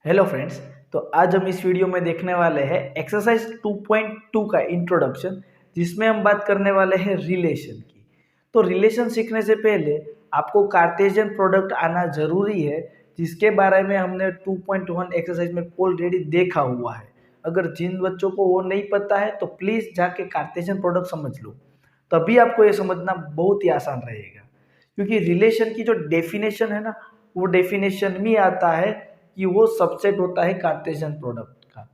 Hello friends. तो आज हम इस वीडियो में देखने वाले हैं एक्सरसाइज 2.2 का इंट्रोडक्शन, जिसमें हम बात करने वाले हैं रिलेशन की। तो रिलेशन सीखने से पहले आपको कार्टेशियन प्रोडक्ट आना जरूरी है, जिसके बारे में हमने 2.1 एक्सरसाइज में ऑलरेडी देखा हुआ है। अगर जिन बच्चों को वो नहीं पता है तो प्लीज़ जाके कार्टेशियन प्रोडक्ट समझ लो, तभी आपको ये समझना बहुत ही आसान रहेगा। क्योंकि रिलेशन की जो डेफिनेशन है ना, वो डेफिनेशन में आता है कि वो सबसेट होता है कार्टेशियन प्रोडक्ट का।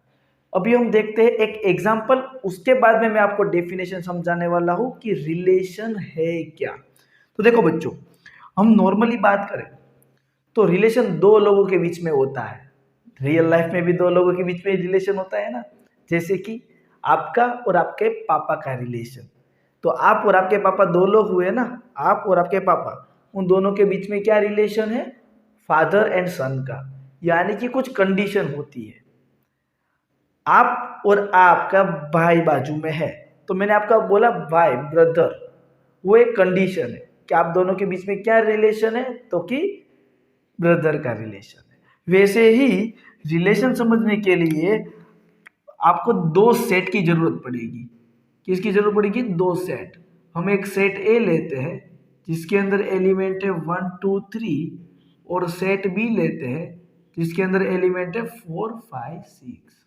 अभी हम देखते हैं एक एग्जांपल, उसके बाद में मैं आपको डेफिनेशन समझाने वाला हूँ कि रिलेशन है क्या। तो देखो बच्चों, हम नॉर्मली बात करें तो रिलेशन दो लोगों के बीच में होता है। रियल लाइफ में भी दो लोगों के बीच में रिलेशन होता है ना, जैसे कि आपका और आपके पापा का रिलेशन। तो आप और आपके पापा दो लोग हुए ना, आप और आपके पापा, उन दोनों के बीच में क्या रिलेशन है? फादर एंड सन का। यानी कि कुछ कंडीशन होती है। आप और आपका भाई बाजू में है, तो मैंने आपका बोला भाई ब्रदर, वो एक कंडीशन है कि आप दोनों के बीच में क्या रिलेशन है, तो कि ब्रदर का रिलेशन है। वैसे ही रिलेशन समझने के लिए आपको दो सेट की जरूरत पड़ेगी। किसकी जरूरत पड़ेगी? दो सेट। हम एक सेट ए लेते हैं जिसके अंदर एलिमेंट है 1 2 3, और सेट बी लेते हैं जिसके अंदर एलिमेंट है 4 5 6।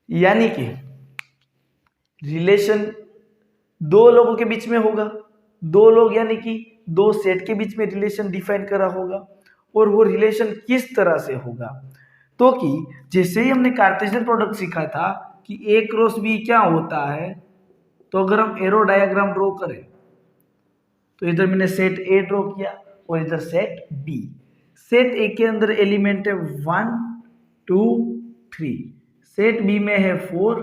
यानी कि रिलेशन दो लोगों के बीच में होगा। दो लोग यानी कि दो सेट के बीच में रिलेशन डिफाइन करा होगा। और वो रिलेशन किस तरह से होगा? तो कि जैसे ही हमने कार्टेशियन प्रोडक्ट सीखा था कि ए क्रॉस बी क्या होता है, तो अगर हम एरो डायग्राम ड्रॉ करें तो इधर मैंने सेट ए ड्रॉ किया और इधर सेट बी। सेट ए के अंदर एलिमेंट है 1 2 3, सेट बी में है 4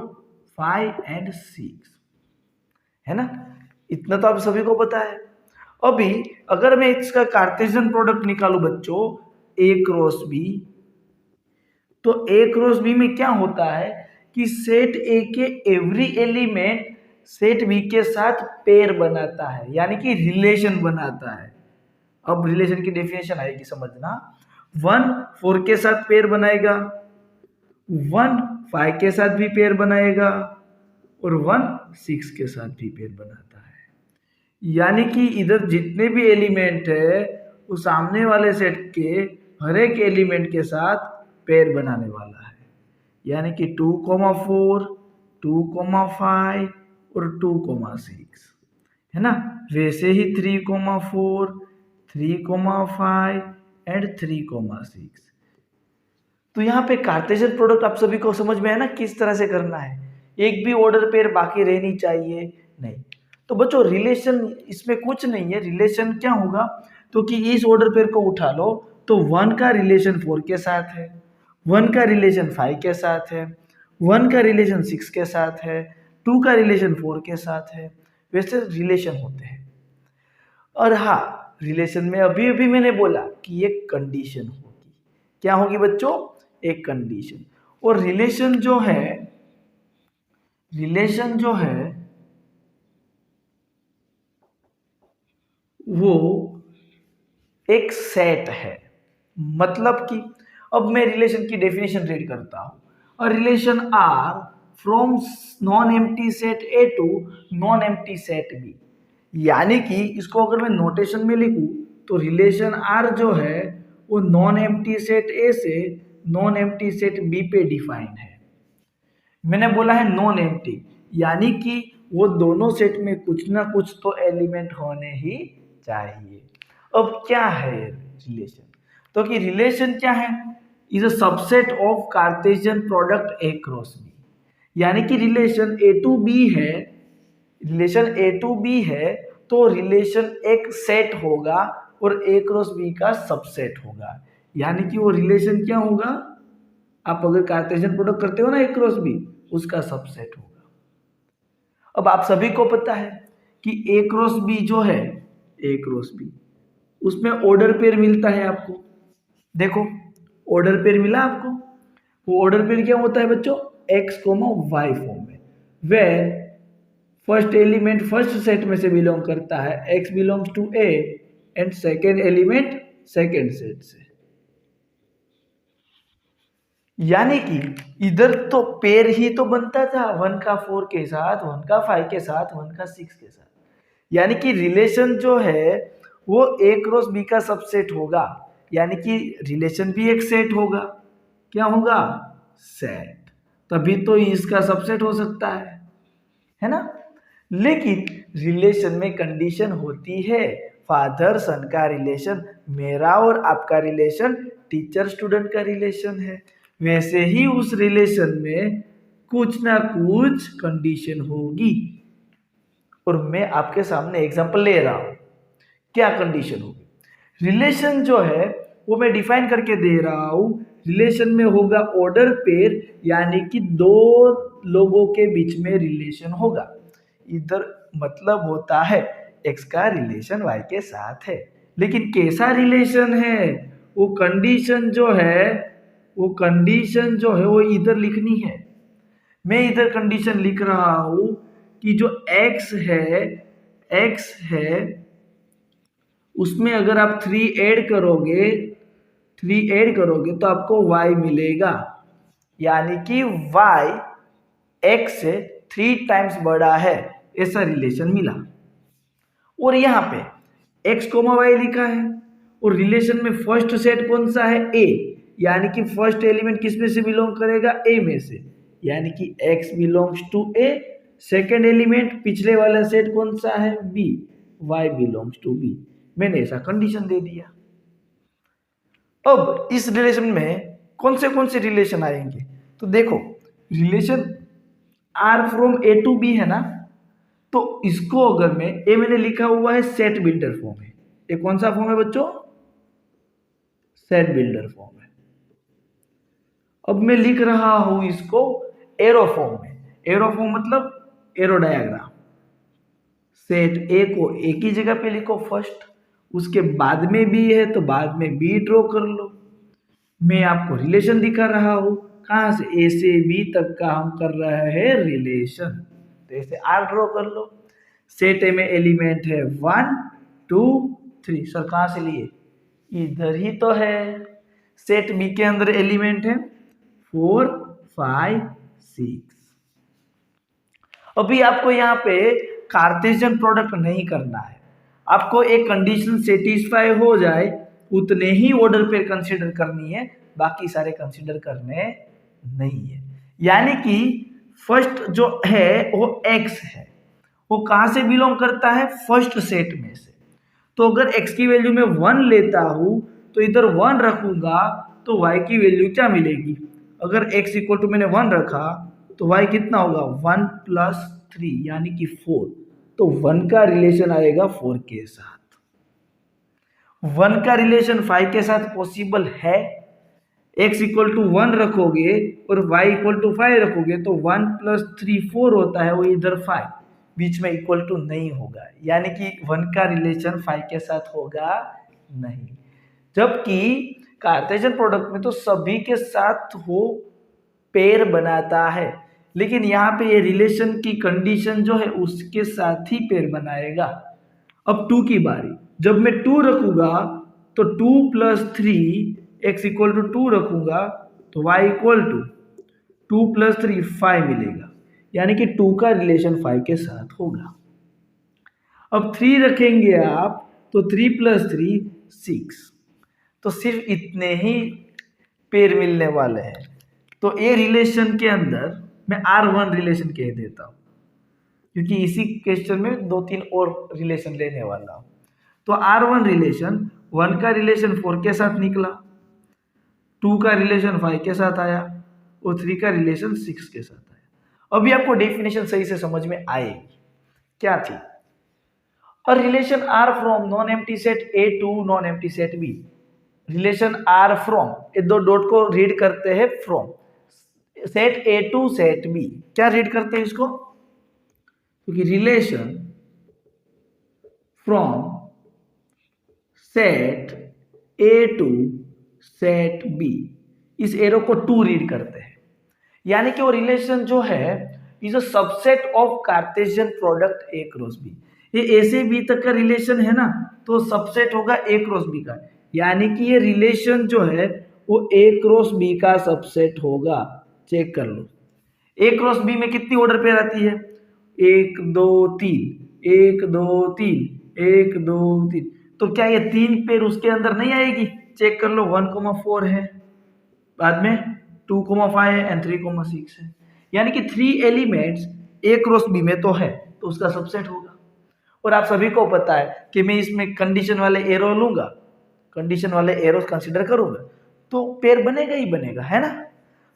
5 एंड 6, है ना। इतना तो आप सभी को पता है। अभी अगर मैं इसका कार्टेशियन प्रोडक्ट निकालू बच्चों, ए क्रॉस बी, तो ए क्रॉस बी में क्या होता है कि सेट ए के एवरी एलिमेंट सेट बी के साथ पेयर बनाता है, यानी कि रिलेशन बनाता है। अब रिलेशन की डेफिनेशन आएगी समझना। 1 4 के साथ पेयर बनाएगा, 1 5 के साथ भी पेयर बनाएगा, और 1 6 के साथ भी पेयर बनाता है। यानी कि इधर जितने भी एलिमेंट है वो सामने वाले सेट के हर एक एलिमेंट के साथ पेयर बनाने वाला है। यानी कि 2,4 2,5 और 2,6, है ना। वैसे ही 3,4 3,5 एंड 3,6। तो यहाँ पे कार्टेशियन प्रोडक्ट आप सभी को समझ में है ना किस तरह से करना है। एक भी ऑर्डर पेयर बाकी रहनी चाहिए नहीं। तो बच्चों रिलेशन इसमें कुछ नहीं है। रिलेशन क्या होगा, तो कि इस ऑर्डर पेयर को उठा लो तो 1 का रिलेशन 4 के साथ है, 1 का रिलेशन 5 के साथ है, 1 का रिलेशन 6 के साथ है, 2 का रिलेशन 4 के साथ है। वैसे रिलेशन होते हैं। और हाँ, रिलेशन में अभी अभी मैंने बोला कि एक कंडीशन होगी। क्या होगी बच्चों? एक कंडीशन। और रिलेशन जो है वो एक सेट है। मतलब कि अब मैं रिलेशन की डेफिनेशन रीड करता हूं। A relation R from non empty set A to non empty set B. यानी कि इसको अगर मैं नोटेशन में लिखूं तो रिलेशन आर जो है वो नॉन एम्प्टी सेट ए से नॉन एम्प्टी सेट बी पे डिफाइन है। मैंने बोला है नॉन एम्प्टी, यानी कि वो दोनों सेट में कुछ ना कुछ तो एलिमेंट होने ही चाहिए। अब क्या है रिलेशन? तो कि रिलेशन क्या है? Is a subset of cartesian product A cross B. यानी कि रिलेशन ए टू बी है, रिलेशन ए टू बी है, तो रिलेशन एक सेट होगा और ए क्रॉस बी का सबसेट होगा। यानी कि वो रिलेशन क्या होगा? आप अगर कार्टेशियन प्रोडक्ट करते हो ना ए क्रॉस बी, उसका सबसेट होगा। अब आप सभी को पता है कि ए क्रॉस बी जो है, ए क्रॉस बी, उसमें ऑर्डर पेयर मिलता है आपको। देखो, ऑर्डर पेयर मिला आपको। वो ऑर्डर पेयर क्या होता है बच्चों? एक्स कोमा वाई फॉर्म में, where first element first set में से बिलोंग करता है, X belongs to A, and second element second set से। यानी कि इधर तो पेयर ही तो बनता था 1 का 4 के साथ, 1 का 5 के साथ, 1 का 6 के साथ। यानी कि रिलेशन जो है वो A क्रॉस B का सबसेट होगा, यानी कि रिलेशन भी एक सेट होगा। क्या होगा? सेट। तभी तो इसका सबसेट हो सकता है ना? लेकिन रिलेशन में कंडीशन होती है। फादर सन का रिलेशन मेरा और आपका रिलेशन टीचर स्टूडेंट का रिलेशन है, वैसे ही उस रिलेशन में कुछ ना कुछ कंडीशन होगी। और मैं आपके सामने एग्जांपल ले रहा हूं, क्या कंडीशन होगी। रिलेशन जो है वो मैं डिफाइन करके दे रहा हूं। रिलेशन में होगा ऑर्डर पेयर, यानी कि दो लोगों के बीच में रिलेशन होगा। इधर मतलब होता है एक्स का रिलेशन वाई के साथ है, लेकिन कैसा रिलेशन है, वो कंडीशन जो है वो इधर लिखनी है। मैं इधर कंडीशन लिख रहा हूं कि जो x है उसमें अगर आप 3 ऐड करोगे तो आपको y मिलेगा, यानी कि y x से 3 टाइम्स बड़ा है, ऐसा रिलेशन मिला। और यहाँ पे x, y लिखा है और रिलेशन में फर्स्ट सेट कौन सा है? a, यानी कि फर्स्ट एलिमेंट किस में से बिलोंग करेगा? a में से, यानी कि x belongs to a। Second element पिछले वाला सेट कौन सा है? b, y belongs to b। मैंने ऐसा कंडीशन दे दिया। अब इस रिलेशन में कौन से रिलेशन आएंगे? तो देखो, relation r from a to b है ना, तो इसको अगर मैंने लिखा हुआ है सेट बिल्डर फॉर्म है। ये कौन सा फॉर्म है बच्चों? सेट बिल्डर फॉर्म है। अब मैं लिख रहा हूं इसको एरो फॉर्म में। एरो फॉर्म मतलब एरो डायग्राम। सेट ए को एक ही जगह पे लिखो फर्स्ट, उसके बाद में बी है तो बाद में बी ड्रॉ कर लो। मैं आपको रिलेशन दिखा रहा हूं, कहां से? ए से बी तक का हम कर रहे हैं रिलेशन, तो ऐसे आर ड्रॉ कर लो। सेट ए में एलिमेंट है 1 2 3। सर कहां से लिए? इधर ही तो है। सेट बी के अंदर एलिमेंट है 4 5 6। अभी आपको यहाँ पे कार्टेशियन प्रोडक्ट नहीं करना है, आपको एक कंडीशन सेटिस्फाई हो जाए उतने ही ऑर्डर पेयर कंसीडर करनी है, बाकी सारे कंसीडर करने नहीं है। यानी कि फर्स्ट जो है वो x है, वो कहां से बिलोंग करता है? फर्स्ट सेट में से। तो अगर x की वैल्यू में 1 लेता हूं तो इधर 1 रखूंगा तो y की वैल्यू क्या मिलेगी? अगर x इक्वल टू मैंने 1 रखा तो y कितना होगा? 1 प्लस 3 यानी कि 4। तो 1 का रिलेशन आएगा 4 के साथ। 1 का रिलेशन 5 के साथ पॉसिबल है। x इक्वल टू 1 रखोगे और y इक्वल टू 5 रखोगे तो 1 प्लस 3 4 होता है, वो इधर 5 बीच में इक्वल टू नहीं होगा, यानी कि 1 का रिलेशन 5 के साथ होगा नहीं। जबकि कार्टेशियन प्रोडक्ट में तो सभी के साथ वो पेयर बनाता है, लेकिन यहाँ पे ये रिलेशन की कंडीशन जो है उसके साथ ही पेयर बनाएगा। अब 2 की बारी, जब मैं 2 रखूंगा तो 2 प्लस 3 x इक्वल टू 2 रखूंगा तो y इक्वल टू 2 प्लस 3 5 मिलेगा, यानी कि 2 का रिलेशन 5 के साथ होगा। अब 3 रखेंगे आप तो 3 प्लस 3 6, तो सिर्फ इतने ही पेयर मिलने वाले हैं। तो ए रिलेशन के अंदर मैं R1 रिलेशन कह देता हूं, क्योंकि इसी क्वेश्चन में 2-3 और रिलेशन लेने वाला हूं। तो R1 रिलेशन 1 का रिलेशन 4 के साथ निकला, 2 का रिलेशन 5 के साथ आया और 3 का रिलेशन 6 के साथ आया। अभी आपको डेफिनेशन सही से समझ में आएगी। क्या थी? और relation R from non empty set A to non empty set B। Relation R from, ये दो डॉट को रीड करते हैं from, set A to set B। क्या रीड करते हैं इसको? क्योंकि relation from set A to set B, इस एरो को 2 रीड करते हैं, यानी कि वो रिलेशन जो है is a subset of cartesian product A cross B। ये A से B तक का रिलेशन है ना, तो सबसेट होगा A क्रॉस B का, यानी कि ये रिलेशन जो है वो ए क्रॉस बी का सबसेट होगा। चेक कर लो, ए क्रॉस बी में कितनी ऑर्डर पेयर आती है? 1 2 3, 1 2 3, 1 2 3। तो क्या ये 3 पेयर उसके अंदर नहीं आएगी? चेक कर लो, 1,4 है, बाद में 2,5 है एंड 3,6 है। यानी कि 3 एलिमेंट्स ए क्रॉस बी में तो है, तो उसका सबसेट होगा। और आप सभी को पता है कि मैं इसमें कंडीशन वाले एरो लूंगा, कंडीशन वाले एरो कंसीडर करूंगा, तो पेयर बनेगा ही बनेगा, है ना।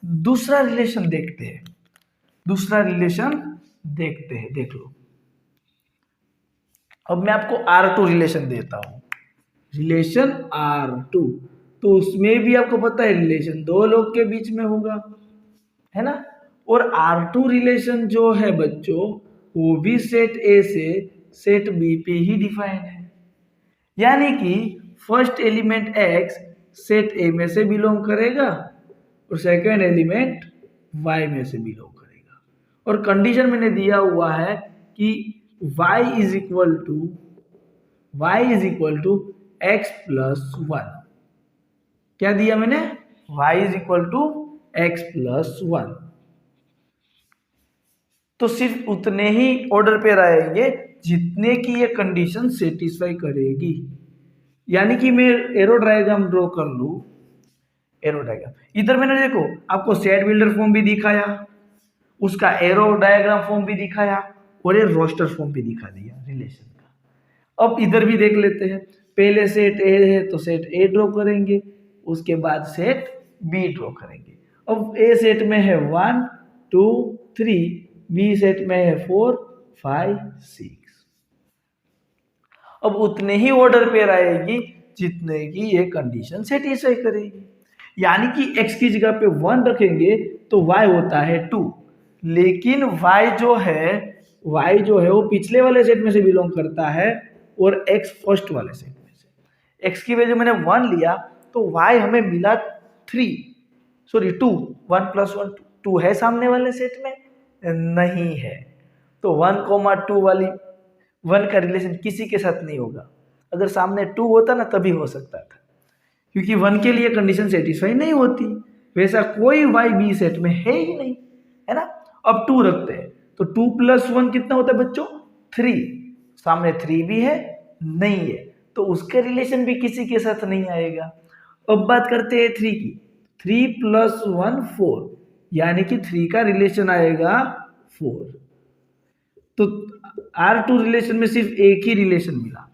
दूसरा रिलेशन देखते हैं, दूसरा रिलेशन देखते हैं, देख लो। अब मैं आपको R2 रिलेशन देता हूं, रिलेशन R2। तो उसमें भी आपको पता है रिलेशन दो लोग के बीच में होगा, है ना। और R2 रिलेशन जो है बच्चों, वो भी सेट ए से सेट बी पे ही डिफाइन है। यानी कि फर्स्ट एलिमेंट x सेट ए में से बिलोंग करेगा और सेकंड एलिमेंट y में से बिलोंग करेगा। और कंडीशन मैंने दिया हुआ है कि y is equal to x plus 1। क्या दिया मैंने? y is equal to x plus 1। तो सिर्फ उतने ही ऑर्डर पे आएंगे जितने की ये कंडीशन सेटिस्फाई करेगी। यानी कि मैं एरो डायग्राम ड्रॉ कर लूं, एरो डायग्राम इधर मैंने देखो आपको सेट बिल्डर फॉर्म भी दिखाया, उसका एरो डायग्राम फॉर्म भी दिखाया और ये रोस्टर फॉर्म भी दिखा दिया रिलेशन का। अब इधर भी देख लेते हैं, पहले सेट ए है तो सेट ए ड्रॉ करेंगे, उसके बाद सेट बी ड्रॉ करेंगे। अब ए सेट में है 1 2 3, बी सेट में है 4 5 6। अब उतने ही ऑर्डर पेयर आएगी जितने की ये कंडीशन सेटिस्फाई करेगी। यानी कि x की जगह पे 1 रखेंगे तो y होता है 2, लेकिन y जो है वो पिछले वाले सेट में से बिलोंग करता है और x फर्स्ट वाले सेट में से। x की वैल्यू मैंने 1 लिया तो y हमें मिला 2, 1 प्लस 1 2 है सामने वाले सेट में नहीं है, तो 1,2 वाली 1 का रिलेशन किसी के साथ नहीं होगा। अगर सामने 2 होता ना तभी हो सकता था, क्योंकि 1 के लिए कंडीशन सेटिस्फाई नहीं होती। वैसा कोई y बी सेट में है ही नहीं, है ना। अब 2 रखते हैं तो 2 प्लस 1 कितना होता है बच्चों? 3। सामने 3 भी है नहीं है, तो उसके रिलेशन भी किसी के साथ नहीं आएगा। अब बात करते हैं 3 की, 3 प्लस 1 4, यानी कि 3 का रिलेशन आएगा 4। तो R2 रिलेशन में सिर्फ एक ही रिलेशन मिला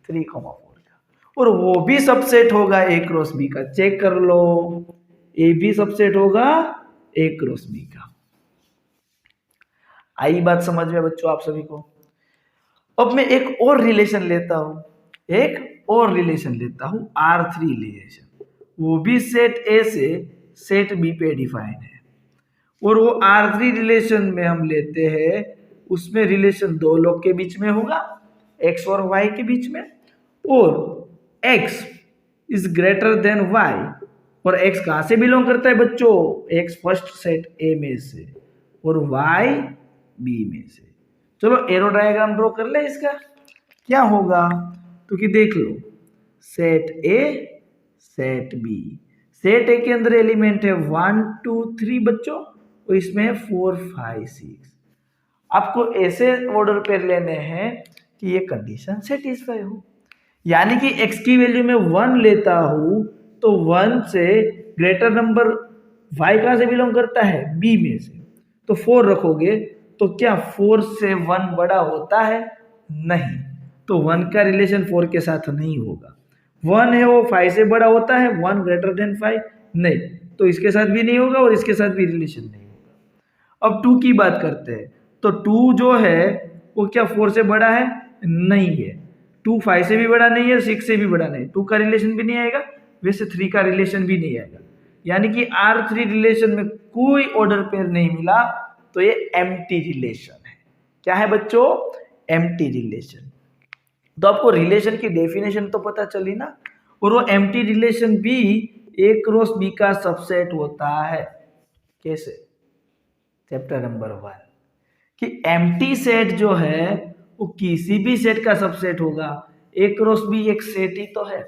3,4 का, और वो भी सबसेट होगा ए क्रॉस बी का। चेक कर लो, ए भी सबसेट होगा ए क्रॉस बी का। आई बात समझ में बच्चों आप सभी को? अब मैं एक और रिलेशन लेता हूं, R3 रिलेशन, वो भी सेट ए से सेट बी पे डिफाइन है। और वो R3 रिलेशन में हम लेते हैं, उसमें रिलेशन दो लोग के बीच में होगा, x और y के बीच में, और x is greater than y। और x कहां से बिलोंग करता है बच्चों? x फर्स्ट सेट a में से और y b में से। चलो एरो डायग्राम ड्रॉ कर ले इसका, क्या होगा तो कि देख लो, set a set b, set a के अंदर एलिमेंट है 1 2 3 बच्चों, और इसमें 4 5 6। आपको ऐसे ऑर्डर पेयर लेने हैं कि ये कंडीशन सेटिस्फाई हो। यानी कि x की वैल्यू में 1 लेता हूं तो 1 से ग्रेटर नंबर y कहां से बिलोंग करता है? b में से। तो 4 रखोगे तो क्या 4 से 1 बड़ा होता है? नहीं, तो 1 का रिलेशन 4 के साथ नहीं होगा। 1 है वो 5 से बड़ा होता है, 1 ग्रेटर देन 5 नहीं, तो इसके साथ भी नहीं होगा और इसके साथ भी रिलेशन नहीं होगा। अब 2 की बात करते हैं, तो 2 जो है वो क्या 4 से बड़ा है? नहीं है। 2 5 से भी बड़ा नहीं है, 6 से भी बड़ा नहीं, 2 का रिलेशन भी नहीं आएगा, वैसे 3 का रिलेशन भी नहीं आएगा। यानी कि R3 रिलेशन में कोई ऑर्डर पेयर नहीं मिला, तो ये एम्प्टी रिलेशन है। क्या है बच्चों? Empty relation. तो आपको रिलेशन की डेफिनेशन तो पता चली ना, और वो एम्प्टी रिलेशन भी ए क्रॉस बी का सबसेट होता है। कैसे? चैप्टर नंबर 1 कि एम्प्टी सेट जो है वो किसी भी सेट का सबसेट होगा। ए क्रॉस बी एक सेट ही तो है,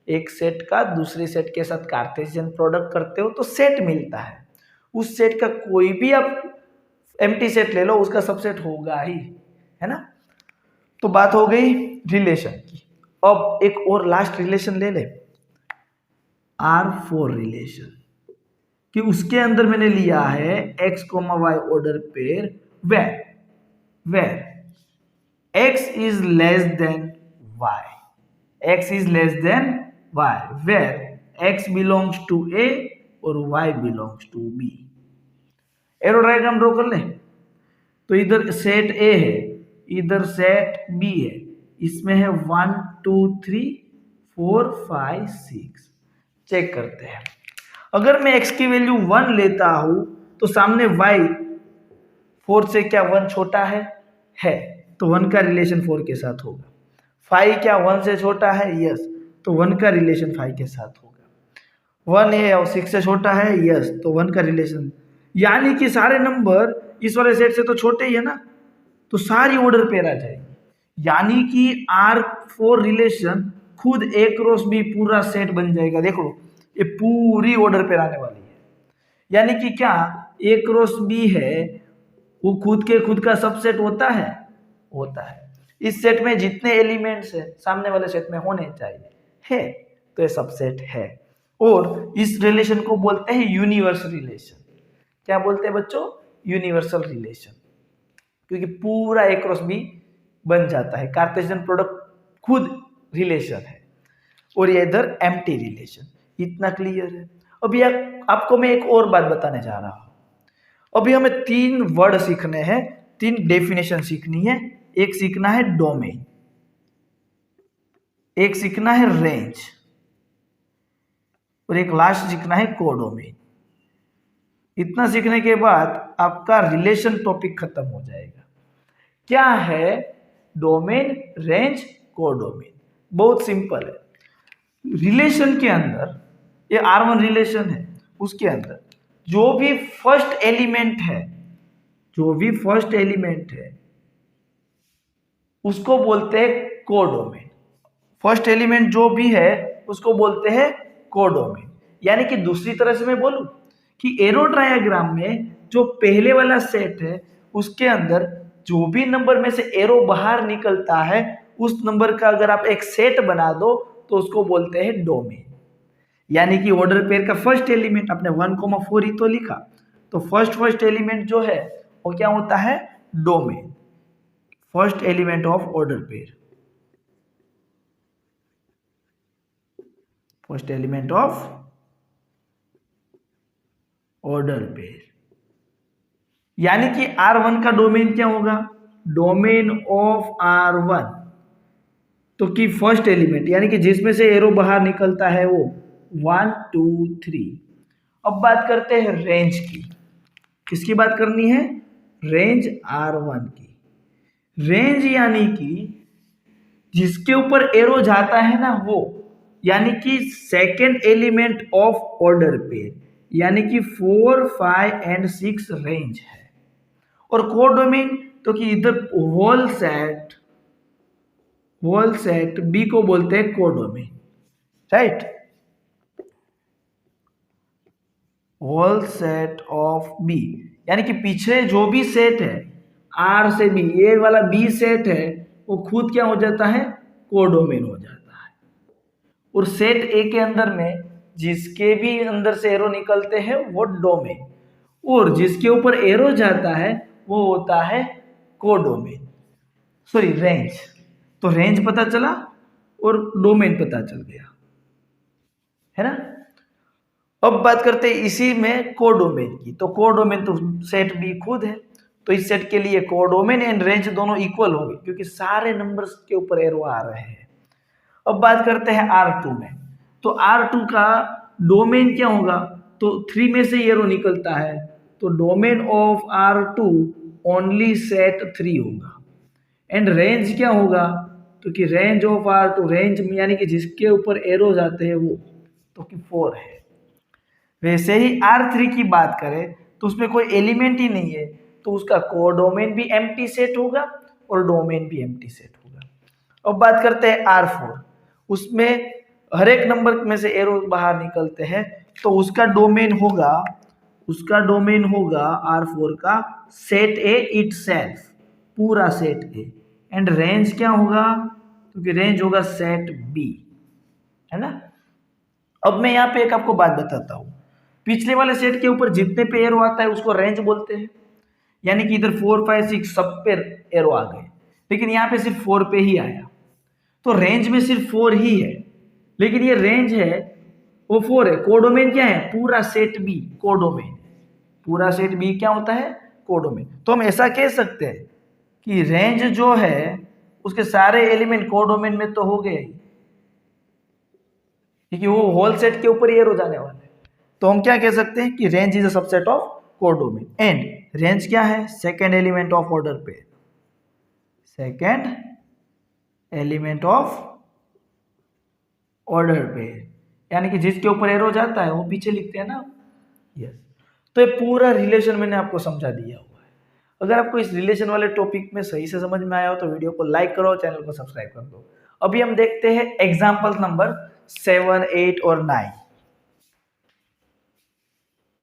एक सेट का दूसरे सेट के साथ कार्टेशियन प्रोडक्ट करते हो तो सेट मिलता है, उस सेट का कोई भी आप एम्प्टी सेट ले लो उसका सबसेट होगा ही, है ना। तो बात हो गई रिलेशन की। अब एक और लास्ट रिलेशन ले ले, R4 रिलेशन, कि उसके अंदर मैंने लिया है x, y order pair where x is less than y, x is less than y, where x belongs to a और y belongs to b। Arrow diagram draw कर ले। तो इधर सेट A है, इधर सेट B है, इसमें है 1 2 3 4 5 6। चेक करते हैं, अगर मैं x की वैल्यू 1 लेता हूं तो सामने y 4 से क्या 1 छोटा है, तो 1 का रिलेशन 4 के साथ होगा। 5 क्या 1 से छोटा है, यस, तो 1 का रिलेशन 5 के साथ होगा। 1 है और 6 से छोटा है, यस, तो 1 का रिलेशन, यानी कि सारे नंबर इस वाले सेट से तो छोटे ही है ना, तो सारी ऑर्डर पेयर आ जाएगी, यानी कि R4 रिलेशन खुद A क्रॉस B पूरा सेट बन जाएगा। देखो ये पूरी ऑर्डर पेयर आने वाली है, यानी कि क्या A क्रॉस B है वो खुद का सबसेट होता है। इस सेट में जितने एलिमेंट्स है सामने वाले सेट में होने चाहिए, है, तो ये सबसेट है। और इस रिलेशन को बोलते हैं यूनिवर्सल रिलेशन। क्या बोलते हैं बच्चों, यूनिवर्सल रिलेशन, क्योंकि पूरा A क्रॉस B बन जाता है, कार्टेशियन प्रोडक्ट खुद रिलेशन है। और ये इधर एम्प्टी रिलेशन। इतना क्लियर है। अभी आपको मैं एक और बात बताने जा रहा हूं। अभी हमें 3 वर्ड सीखने हैं, 3 डेफिनेशन सीखनी है। एक सीखना है डोमेन, एक सीखना है रेंज, और एक लास्ट सीखना है कोडोमेन। इतना सीखने के बाद आपका रिलेशन टॉपिक खत्म हो जाएगा। क्या है डोमेन, रेंज, कोडोमेन? बहुत सिंपल है। रिलेशन के अंदर ये R1 रिलेशन है, उसके अंदर जो भी फर्स्ट एलिमेंट है उसको बोलते हैं कोडोमेन। फर्स्ट एलिमेंट जो भी है उसको बोलते हैं कोडोमेन। यानी कि दूसरी तरह से मैं बोलूं कि एरो डायग्राम में जो पहले वाला सेट है उसके अंदर जो भी नंबर में से एरो बाहर निकलता है उस नंबर का अगर आप एक सेट बना दो तो उसको बोलते हैं डोमेन। यानी कि ऑर्डर पेयर का फर्स्ट एलिमेंट आपने 1,4 ही तो लिखा, तो फर्स्ट एलिमेंट जो है वो क्या होता है, domain, first element of order pair, first element of order pair. यानी कि R1 का डोमेन क्या होगा, डोमेन ऑफ R1, तो कि फर्स्ट एलिमेंट यानी कि जिसमें से एरो बाहर निकलता है वो 1 2 3। अब बात करते हैं रेंज की। किसकी बात करनी है, रेंज R1 की। रेंज यानी कि जिसके ऊपर एरो जाता है ना वो, यानी कि second element of order pair, यानी कि 4 5 एंड 6 रेंज है। और कोडोमेन तो कि इधर होल सेट बी को बोलते हैं codomain, right, whole set of B, यानी कि पीछे जो भी सेट है आर से बी, ये वाला बी सेट है वो खुद क्या हो जाता है, कोडोमेन हो जाता है। और सेट ए के अंदर में जिसके भी अंदर से एरो निकलते हैं वो डोमेन, और जिसके ऊपर एरो जाता है वो होता है कोडोमेन, सॉरी रेंज। तो रेंज पता चला और डोमेन पता चल गया, है ना। अब बात करते हैं इसी में कोडोमेन की। तो कोडोमेन तो सेट बी खुद है, तो इस सेट के लिए कोडोमेन एंड रेंज दोनों इक्वल होंगे क्योंकि सारे नंबर्स के ऊपर एरो आ रहे हैं। अब बात करते हैं R2 में। तो R2 का डोमेन क्या होगा, तो 3 में से एरो निकलता है, तो domain of R2 only set 3 होगा। एंड रेंज क्या होगा, तो कि रेंज ऑफ R2, रेंज यानी कि जिसके ऊपर एरो जाते हैं वो, तो कि 4 है। वैसे ही R3 की बात करें तो उसमें कोई एलिमेंट ही नहीं है, तो उसका कोडोमेन भी एम्प्टी सेट होगा और डोमेन भी एम्प्टी सेट होगा। अब बात करते हैं R4, उसमें हर एक नंबर में से एरो बाहर निकलते हैं तो उसका डोमेन होगा R4 का सेट ए इटसेल्फ, पूरा सेट ए, एंड रेंज क्या होगा, क्योंकि रेंज होगा सेट बी, है ना। अब मैं यहाँ पे एक आपको बात बताता हूँ, पिछले वाले सेट के ऊपर जितने पे एरो आता है उसको रेंज बोलते हैं, यानी कि इधर 4 5 6 सब पे एरो आ गए, लेकिन यहाँ पे सिर्फ 4 पे ही आया, तो रेंज में सिर्फ 4 ही है, लेकिन ये रेंज है वो 4 है। कोडोमेन क्या है, पूरा सेट बी कोडोमेन, पूरा सेट बी क्या होता है, कोडोमेन। तो हम ऐसा कह सकते हैं कि रेंज जो है उसके सारे एलिमेंट कोडोमेन में तो हो गए, क्योंकि वो होल सेट के ऊपर ही एरो जाने वाले हैं। तो हम क्या कह सकते हैं कि range is a subset of codomain, and range क्या है, second element of order pair, second element of order pair, यानी कि जिसके ऊपर एरो जाता है वो पीछे लिखते हैं ना, यस। तो ये पूरा रिलेशन मैंने आपको समझा दिया हुआ है। अगर आपको इस रिलेशन वाले टॉपिक में सही से समझ में आया हो तो वीडियो को लाइक करो, चैनल को सब्सक्राइब कर दो। अभी हम देखते हैं एग्जाम्पल नंबर 7, 8 और 9।